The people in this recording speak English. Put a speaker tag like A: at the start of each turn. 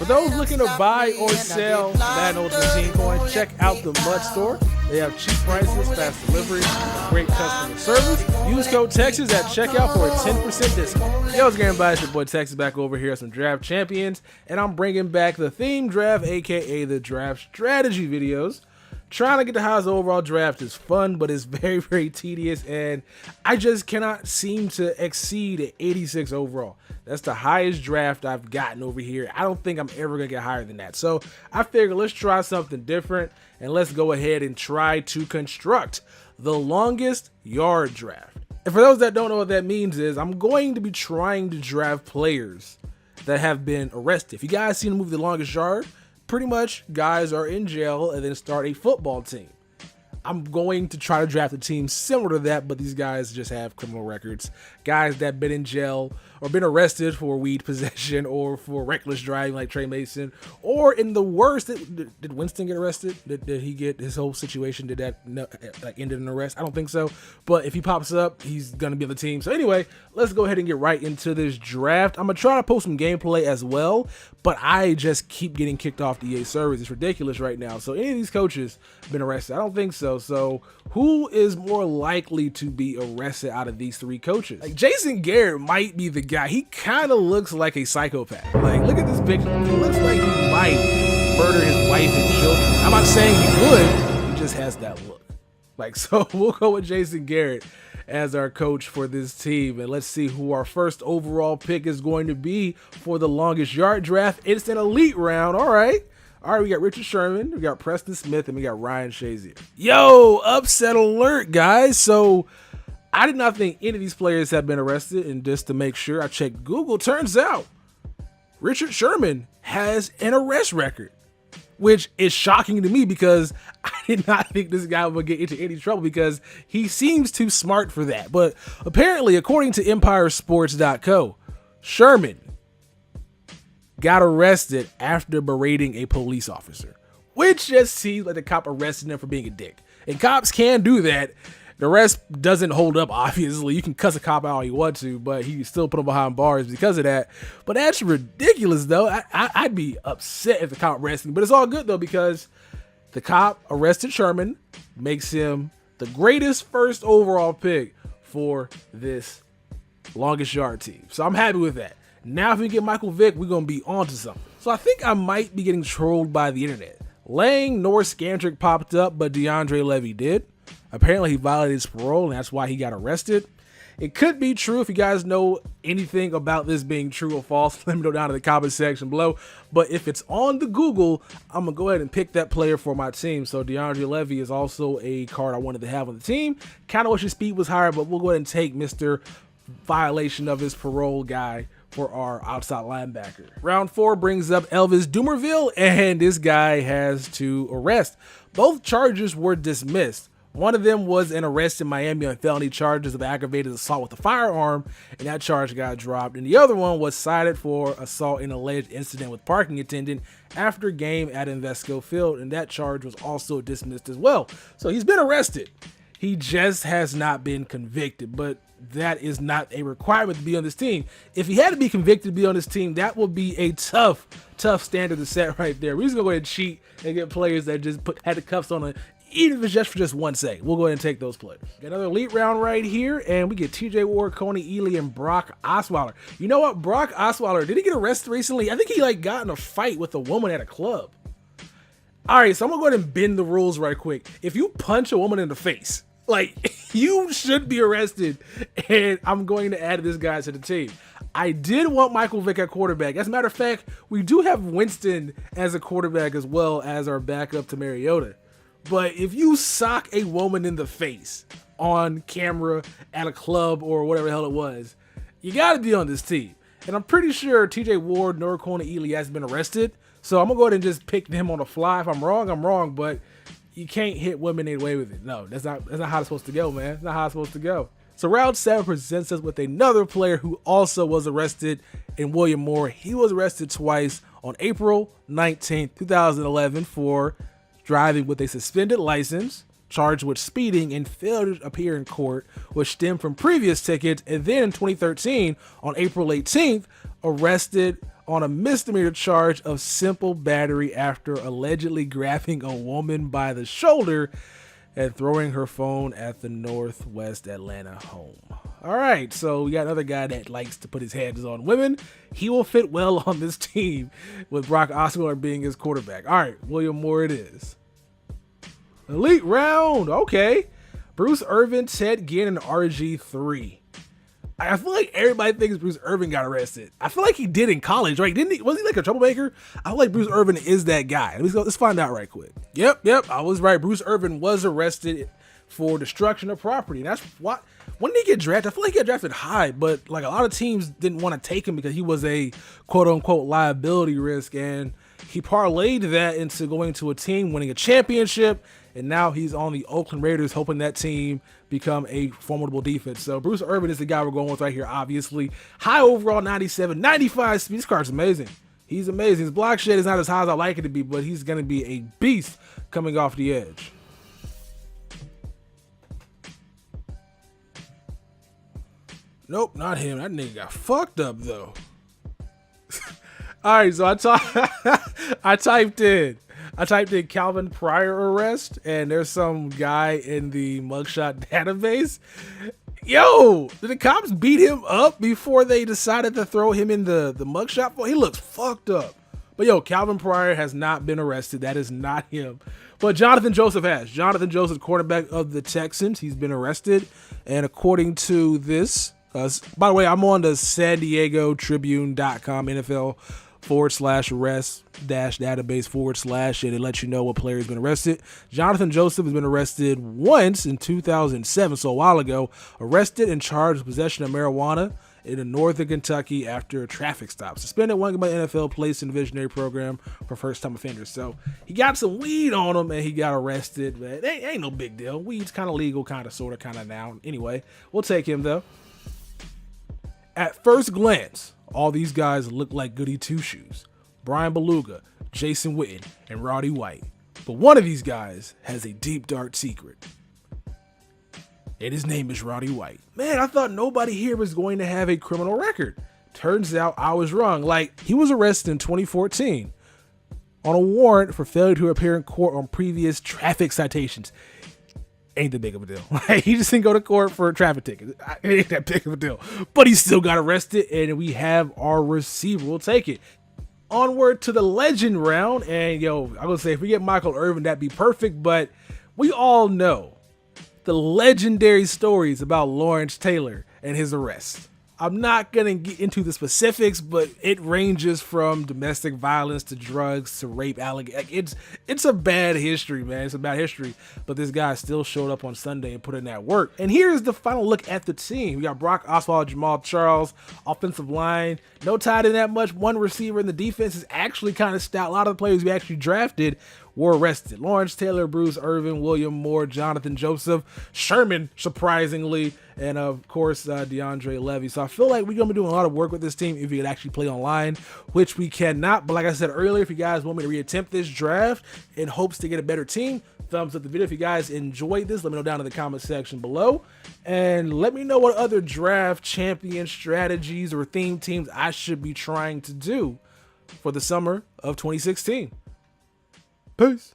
A: For those looking to buy or sell Madden Ultimate Team coins, check out the Mud Store. They have cheap prices, fast delivery, great customer service. Use code Texas at checkout for a 10% discount. Yo, what's going on? It's your boy Texas back over here at some Draft Champions, and I'm bringing back the theme draft, aka the draft strategy videos. Trying to get the highest overall draft is fun, but it's very, very tedious, and I just cannot seem to exceed an 86 overall. That's the highest draft I've gotten over here. I don't think I'm ever going to get higher than that. So I figured let's try something different, and let's go ahead and try to construct the longest yard draft. And for those that don't know what that means is I'm going to be trying to draft players that have been arrested. If you guys seen the movie The Longest Yard, pretty much guys are in jail and then start a football team. I'm going to try to draft a team similar to that, but these guys just have criminal records. Guys that have been in jail or been arrested for weed possession or for reckless driving like Trey Mason, or in the worst, did Winston get arrested? Did he get his whole situation? Did that end in an arrest? I don't think so. But if he pops up, he's going to be on the team. So anyway, let's go ahead and get right into this draft. I'm going to try to post some gameplay as well, but I just keep getting kicked off the EA servers. It's ridiculous right now. So any of these coaches have been arrested? I don't think so. So who is more likely to be arrested out of these three coaches? Like Jason Garrett might be the guy. He kind of looks like a psychopath. Like, look at this picture. He looks like he might murder his wife and children. I'm not saying he would. He just has that look. Like, so we'll go with Jason Garrett as our coach for this team. And let's see who our first overall pick is going to be for the longest yard draft. It's an elite round. All right, we got Richard Sherman, we got Preston Smith, and we got Ryan Shazier. Yo, upset alert, guys. So I did not think any of these players have been arrested, and just to make sure, I checked Google. Turns out Richard Sherman has an arrest record, which is shocking to me because I did not think this guy would get into any trouble because he seems too smart for that. But apparently, according to EmpireSports.co, Sherman got arrested after berating a police officer, which just seems like the cop arrested him for being a dick. And cops can do that. The arrest doesn't hold up, obviously. You can cuss a cop out all you want to, but he still put him behind bars because of that. But that's ridiculous, though. I'd be upset if the cop arrested me. But it's all good, though, because the cop arrested Sherman, makes him the greatest first overall pick for this longest yard team. So I'm happy with that. Now, if we get Michael Vick, we're going to be on to something. So I think I might be getting trolled by the internet. Lang nor Scandrick popped up, but DeAndre Levy did. Apparently, he violated his parole, and that's why he got arrested. It could be true. If you guys know anything about this being true or false, let me know down in the comment section below. But if it's on the Google, I'm going to go ahead and pick that player for my team. So DeAndre Levy is also a card I wanted to have on the team. Kind of wish his speed was higher, but we'll go ahead and take Mr. Violation of his parole guy for our outside linebacker. Round 4 brings up Elvis Dumerville, and this guy has to arrest. Both charges were dismissed. One of them was an arrest in Miami on felony charges of aggravated assault with a firearm, and that charge got dropped. And the other one was cited for assault in alleged incident with parking attendant after game at Invesco Field, and that charge was also dismissed as well. So he's been arrested. He just has not been convicted, but that is not a requirement to be on this team. If he had to be convicted to be on this team, that would be a tough standard to set right there. We're just gonna go ahead and cheat and get players that just had the cuffs on it, even if it's just for just 1 second. We'll go ahead and take those players. Got another elite round right here, and we get TJ Ward, Coney Ealy, and Brock Osweiler. You know what? Brock Osweiler, did he get arrested recently? I think he got in a fight with a woman at a club. All right, so I'm gonna go ahead and bend the rules right quick. If you punch a woman in the face, you should be arrested, and I'm going to add this guy to the team. I did want Michael Vick at quarterback. As a matter of fact, we do have Winston as a quarterback as well as our backup to Mariota. But if you sock a woman in the face on camera at a club or whatever the hell it was, you got to be on this team. And I'm pretty sure TJ Ward nor Coney Ealy has been arrested, so I'm going to go ahead and just pick them on the fly. If I'm wrong, I'm wrong, but you can't hit women and get away with it. No, that's not how it's supposed to go, man. That's not how it's supposed to go. So round 7 presents us with another player who also was arrested in William Moore. He was arrested twice on April 19th, 2011 for driving with a suspended license, charged with speeding and failure to appear in court, which stemmed from previous tickets, and then in 2013, on April 18th, arrested on a misdemeanor charge of simple battery after allegedly grabbing a woman by the shoulder and throwing her phone at the Northwest Atlanta home. All right, so we got another guy that likes to put his hands on women. He will fit well on this team with Brock Osweiler being his quarterback. All right, William Moore it is. Elite round, okay. Bruce Irvin, Ted Ginn, and RG3. I feel like everybody thinks Bruce Irvin got arrested. I feel like he did in college, right? Didn't he? Was he like a troublemaker? I feel like Bruce Irvin is that guy. Let's find out right quick. Yep, I was right. Bruce Irvin was arrested for destruction of property. And that's what. When did he get drafted? I feel like he got drafted high, but like a lot of teams didn't want to take him because he was a quote unquote liability risk, and he parlayed that into going to a team winning a championship. And now he's on the Oakland Raiders, hoping that team become a formidable defense. So Bruce Irvin is the guy we're going with right here, obviously. High overall, 97, 95 speed. This card's amazing. He's amazing. His block shed is not as high as I like it to be, but he's going to be a beast coming off the edge. Nope, not him. That nigga got fucked up, though. All right, so I typed in Calvin Pryor arrest, and there's some guy in the mugshot database. Yo, did the cops beat him up before they decided to throw him in the mugshot? He looks fucked up. But yo, Calvin Pryor has not been arrested. That is not him. But Jonathan Joseph has. Jonathan Joseph, quarterback of the Texans, he's been arrested. And according to this, by the way, I'm on the San Diego Tribune.com NFL /arrest-database/ and it lets you know what player has been arrested. Jonathan Joseph has been arrested once in 2007, so a while ago, arrested and charged with possession of marijuana in northern Kentucky after a traffic stop. Suspended one by the NFL, placed in the visionary program for first-time offenders. So he got some weed on him and he got arrested, but it ain't no big deal. Weed's kind of legal, kind of, sort of, kind of now. Anyway, we'll take him though. At first glance, all these guys look like goody two-shoes. Brian Beluga, Jason Witten, and Roddy White. But one of these guys has a deep, dark secret. And his name is Roddy White. Man, I thought nobody here was going to have a criminal record. Turns out I was wrong. Like, he was arrested in 2014 on a warrant for failure to appear in court on previous traffic citations. Ain't that big of a deal. Like, he just didn't go to court for a traffic ticket. It ain't that big of a deal. But he still got arrested, and we have our receiver. We'll take it. Onward to the legend round. And, yo, I'm going to say, if we get Michael Irvin, that'd be perfect. But we all know the legendary stories about Lawrence Taylor and his arrest. I'm not going to get into the specifics, but it ranges from domestic violence to drugs to rape allegations. It's a bad history, man. It's a bad history. But this guy still showed up on Sunday and put in that work. And here's the final look at the team. We got Brock Osweiler, Jamal Charles, offensive line. No tight end that much. One receiver, and the defense is actually kind of stout. A lot of the players we actually drafted were arrested. Lawrence Taylor, Bruce Irvin, William Moore, Jonathan Joseph, Sherman, surprisingly, and of course, DeAndre Levy. So I feel like we're going to be doing a lot of work with this team if we could actually play online, which we cannot. But like I said earlier, if you guys want me to reattempt this draft in hopes to get a better team, thumbs up the video. If you guys enjoyed this, let me know down in the comment section below. And let me know what other draft champion strategies or theme teams I should be trying to do for the summer of 2016. Peace.